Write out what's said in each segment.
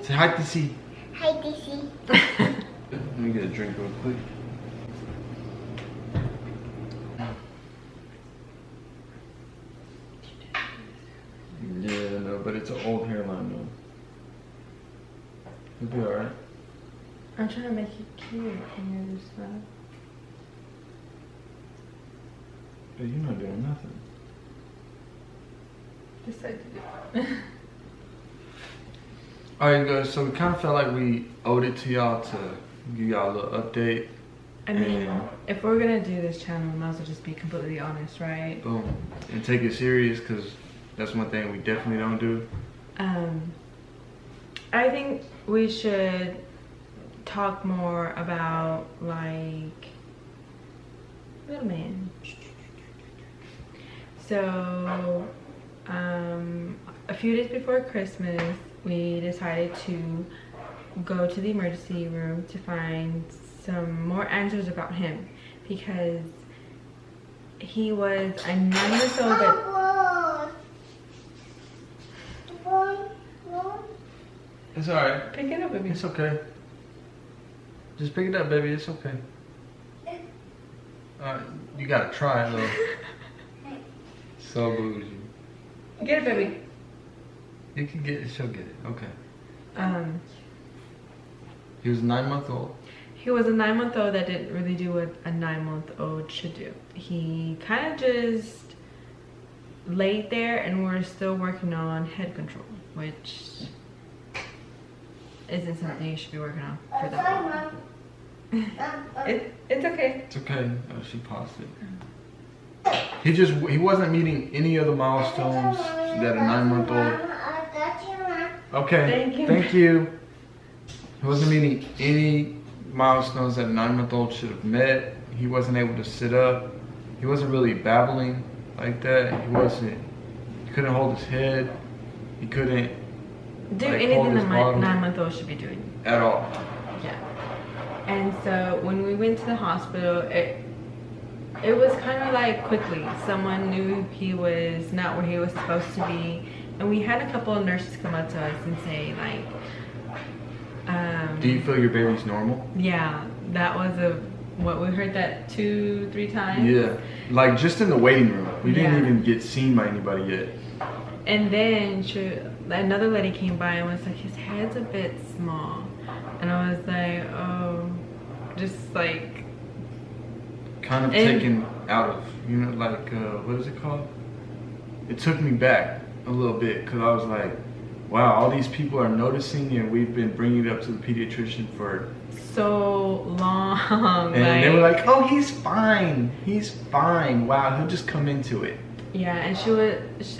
Say hi, DC. Hi, DC. Let me get a drink real quick. Yeah, no, but it's an old hairline though. It'll be alright. I'm trying to make it cute and you're just not. But you're not doing nothing. Decide to do it. Alright guys, so we kind of felt like we owed it to y'all to give y'all a little update. I mean, And if we're gonna do this channel, we might as well just be completely honest, right? boom. And take it serious, because that's one thing we definitely don't do. I think we should talk more about, like, little man. So, a few days before Christmas, we decided to go to the emergency room to find some more answers about him, because he was a 9 months old that It's alright. pick it up, baby. It's okay. Just pick it up, baby. It's okay. You gotta try though. So bougie. Get it, baby. You can get it. She'll get it. Okay. He was 9 months old. He was a 9 month old that didn't really do what a 9 month old should do. He kind of just laid there, and we're still working on head control, which isn't something you should be working on for that long. It's okay. It's okay. Oh, she paused it. He wasn't meeting any of the milestones that a 9 month old. Okay. Thank you. Thank you. He wasn't meeting any milestones that a 9 month old should have met. He wasn't able to sit up. He wasn't really babbling like that. He couldn't hold his head. He couldn't Do like, anything hold a his bottom 9 month old should be doing. at all. Yeah. And so when we went to the hospital, it was kind of like quickly. Someone knew he was not where he was supposed to be. And we had a couple of nurses come up to us and say, like, Do you feel your baby's normal? yeah, that was what we heard that 2-3 times. Yeah. Like just in the waiting room. We didn't Yeah. even get seen by anybody yet. And then another lady came by and was like, his head's a bit small. And I was like, oh, just like. Kind of And- taken out of, like, what is it called? It took me back a little bit because I was like, wow, all these people are noticing and we've been bringing it up to the pediatrician for So long. and they were like, oh, he's fine. He's fine. Wow, he'll just come into it. Yeah, and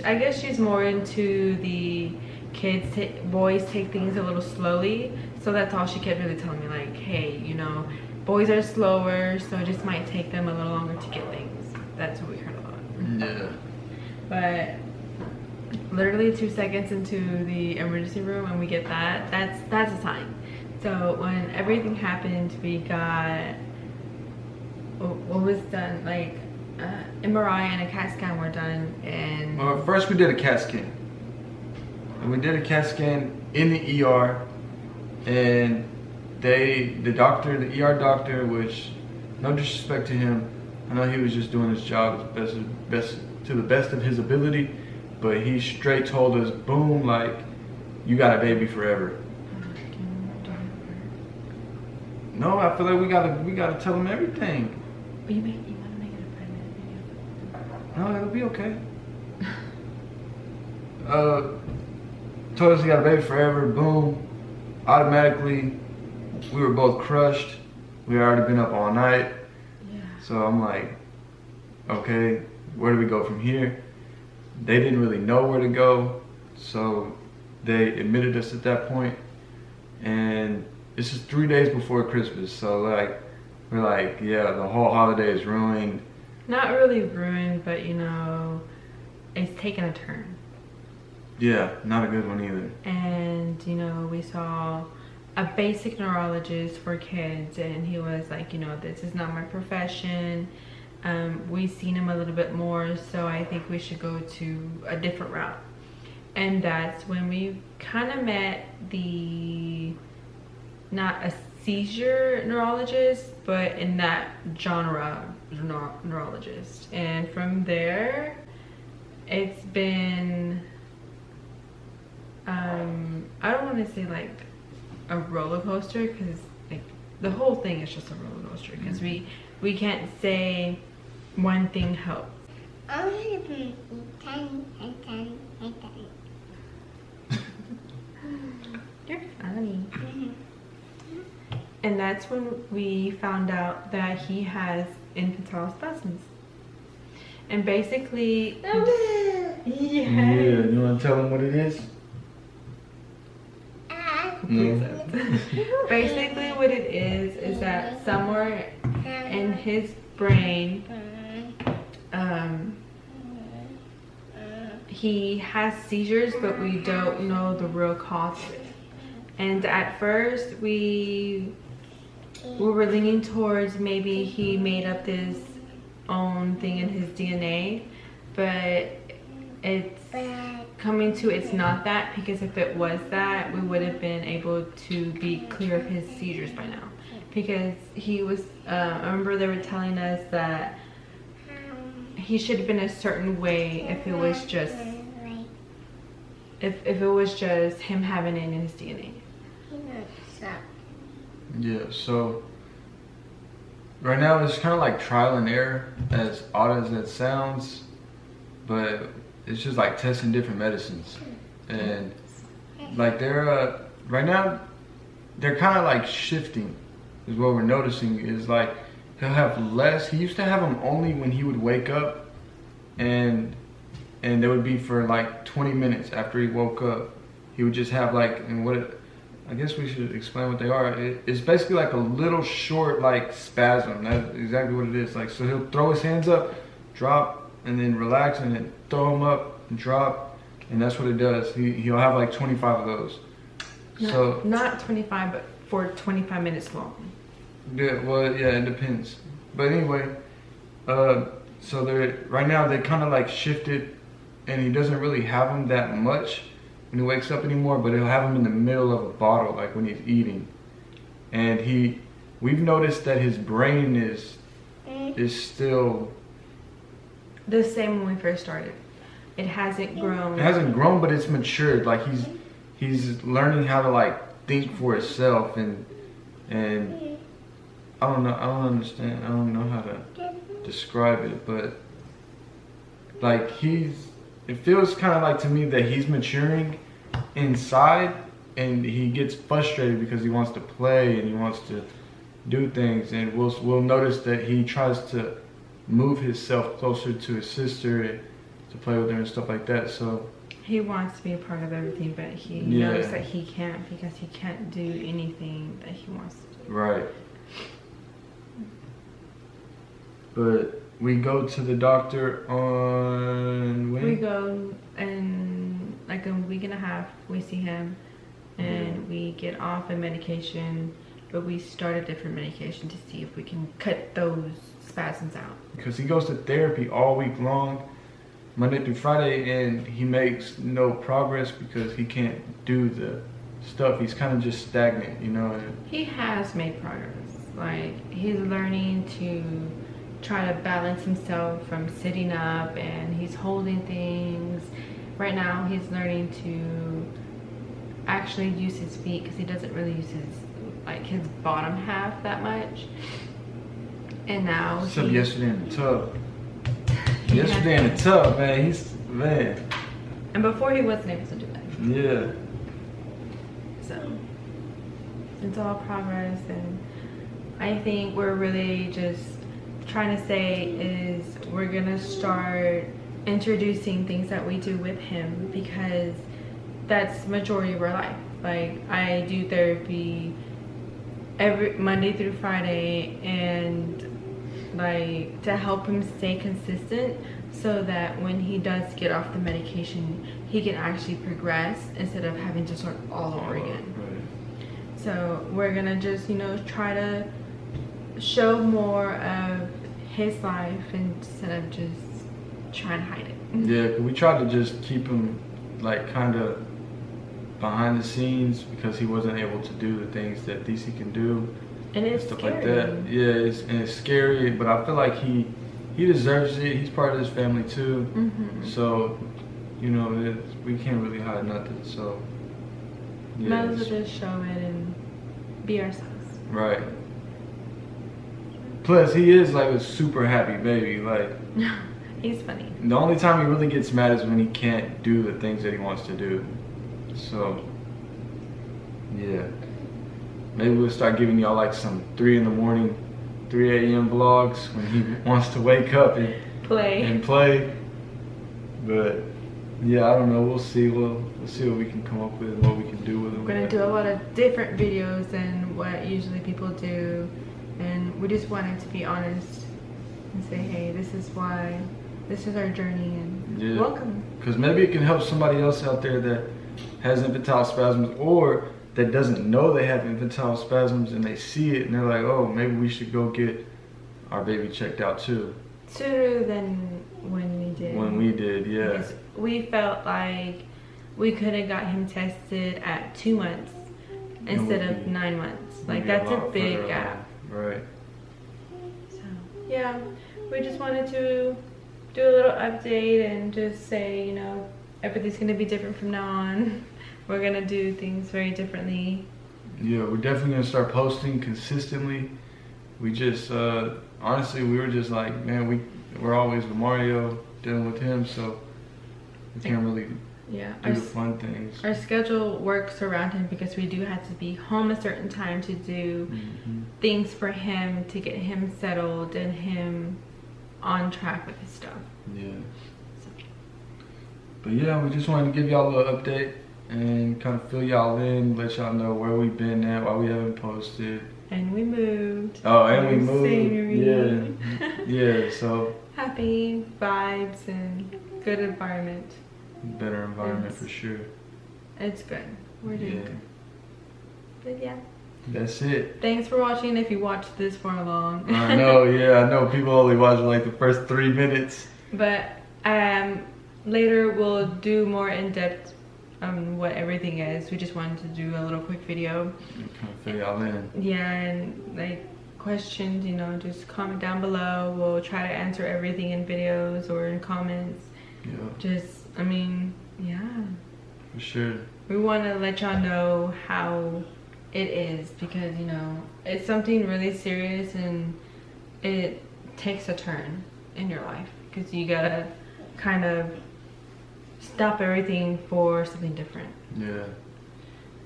I guess she's more into the boys take things a little slowly. So that's all she kept really telling me, like, hey, boys are slower, so it just might take them a little longer to get things. That's what we heard a lot. Yeah. But literally 2 seconds into the emergency room and we get that's a sign. So when everything happened, we got what was done, like MRI and a CAT scan were done, and First we did a CAT scan. And we did a CAT scan in the ER, and the ER doctor, which, no disrespect to him, I know he was just doing his job as best to the best of his ability, but he straight told us, boom, like, you got a baby forever. No, I feel like we gotta tell him everything. you want to make it a 5-minute video? No, it'll be okay. Told us he got a baby forever, boom. Automatically, we were both crushed. We had already been up all night. Yeah. So I'm like, okay, where do we go from here? They didn't really know where to go. So they admitted us at that point. And this is 3 days before Christmas. So like, we're like, yeah, the whole holiday is ruined. Not really ruined, but it's taken a turn. Yeah, not a good one either. And we saw a basic neurologist for kids, and he was like, this is not my profession. We've seen him a little bit more, so I think we should go to a different route. And that's when we kind of met the not a seizure neurologist, but in that genre neurologist. And from there, it's been I don't want to say like a roller coaster, because like the whole thing is just a roller coaster, because we can't say one thing helps. You're funny. And that's when we found out that he has infantile spasms. And basically, Yeah, you want to tell him what it is? No. Basically what it is that somewhere in his brain, he has seizures, but we don't know the real cause of it. And at first we were leaning towards maybe he made up this own thing in his DNA, but it's coming to it's not that, because if it was that, we would have been able to be clear of his seizures by now, because he was I remember they were telling us that he should have been a certain way if it was just if it was just him having it in his DNA. Yeah, so right now it's kind of like trial and error, as odd as that sounds, but it's just like testing different medicines. And like they're right now they're kind of like shifting, is what we're noticing. Is like he'll have less. He used to have them only when he would wake up, and they would be for like 20 minutes after he woke up. He would just have like, and what I guess we should explain what they are. It's basically like a little short like spasm. That's exactly what it is. Like, so he'll throw his hands up, drop, and then relax, and then throw them up and drop, and that's what it does. He'll have like 25 of those. So not 25, but for 25 minutes long. Yeah, well, yeah, it depends. But anyway, so they're right now they kind of like shifted, and he doesn't really have them that much when he wakes up anymore, but he'll have them in the middle of a bottle, like when he's eating. And we've noticed that his brain is still the same when we first started. It hasn't grown. It hasn't grown, but it's matured. Like he's learning how to like think for himself, and I don't know. I don't understand. I don't know how to describe it, but like it feels kind of like to me that he's maturing inside, and he gets frustrated because he wants to play and he wants to do things, and we'll notice that he tries to move himself closer to his sister to play with her and stuff like that. So he wants to be a part of everything, but he knows that he can't, because he can't do anything that he wants to do. Right. But we go to the doctor on when? We go in like a week and a half. We see him, and we get off a medication, but we start a different medication to see if we can cut those spasms out. Because he goes to therapy all week long, Monday through Friday, and he makes no progress because he can't do the stuff. He's kind of just stagnant, you know. He has made progress. Like, he's learning to try to balance himself from sitting up, and he's holding things. Right now he's learning to actually use his feet, because he doesn't really use his bottom half that much. And now except yesterday in the tub. Yesterday in the tub, man. And before he wasn't able to do that. Yeah. So it's all progress, and I think we're really just trying to say is we're gonna start introducing things that we do with him, because that's majority of our life. Like, I do therapy every Monday through Friday, and like to help him stay consistent, so that when he does get off the medication, he can actually progress instead of having to start all over again. So we're gonna just, try to show more of his life instead of just trying to hide it. Yeah, we tried to just keep him like kind of behind the scenes because he wasn't able to do the things that DC can do And and it's stuff scary. like that. Yeah, it's scary, but I feel like he deserves it. He's part of this family too. Mm-hmm. So, you know, we can't really hide nothing. So, yeah, Might as well just show it and be ourselves. right. Plus, he is like a super happy baby. Like, He's funny. the only time he really gets mad is when he can't do the things that he wants to do. So, yeah. Maybe we'll start giving y'all like some 3 in the morning, 3 a.m. vlogs when he wants to wake up and Play. play. But yeah, I don't know. We'll see. We'll see what we can come up with and what we can do with him. We're gonna do a lot of different videos than what usually people do, and we just wanted to be honest and say, hey, this is why, this is our journey, and Yeah. welcome. Because maybe it can help somebody else out there that has infantile spasms or that doesn't know they have infantile spasms and they see it and they're like, oh, maybe we should go get our baby checked out too. Sooner than when we did. When we did, yeah. Because we felt like we could have got him tested at 2 months instead would of be- 9 months. We'd Like, be that's a lot big further gap. along. Right. So, yeah, we just wanted to do a little update and just say, you know, everything's gonna be different from now on. We're gonna do things very differently. Yeah, we're definitely gonna start posting consistently. We just honestly, we were just like, man, we're always with Mario, dealing with him, so we can't really Yeah, do the fun things. our schedule works around him because we do have to be home a certain time to do things for him to get him settled and him on track with his stuff. Yeah. But yeah, we just wanted to give y'all a little update and kind of fill y'all in, let y'all know where we've been at, why we haven't posted. And we moved. Oh, and we Scenery. moved. Yeah. Yeah, so Happy vibes and good environment. better environment Yes. for sure. It's good. We're doing Yeah. good. But yeah. That's it. Thanks for watching if you watched this far along. I know, yeah, I know people only watch like the first 3 minutes. But later we'll do more in-depth on what everything is. We just wanted to do a little quick video. Kind of fill y'all in. Yeah, and like questions, you know, just comment down below. We'll try to answer everything in videos or in comments. Yeah, Just, I mean, yeah. for sure. We want to let y'all know how it is because, you know, it's something really serious and it takes a turn in your life because you gotta kind of stop everything for something different. Yeah.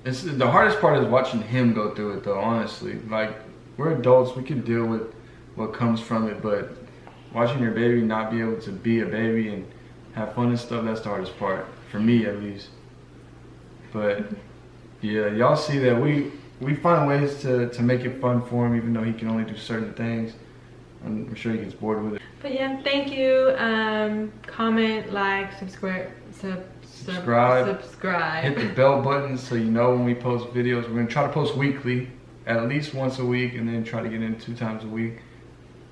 It's the hardest part is watching him go through it though, honestly. Like, we're adults, we can deal with what comes from it, but watching your baby not be able to be a baby and have fun and stuff, that's the hardest part. For me at least. But yeah, y'all see that we find ways to make it fun for him even though he can only do certain things. I'm sure he gets bored with it. But yeah, thank you. Comment, like, subscribe. Subscribe. Hit the bell button so you know when we post videos. We're gonna try to post weekly, at least once a week, and then try to get in 2 times a week.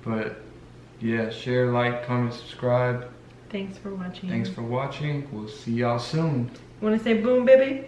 But yeah, share, like, comment, subscribe. Thanks for watching. Thanks for watching. We'll see y'all soon. Want to say boom, baby?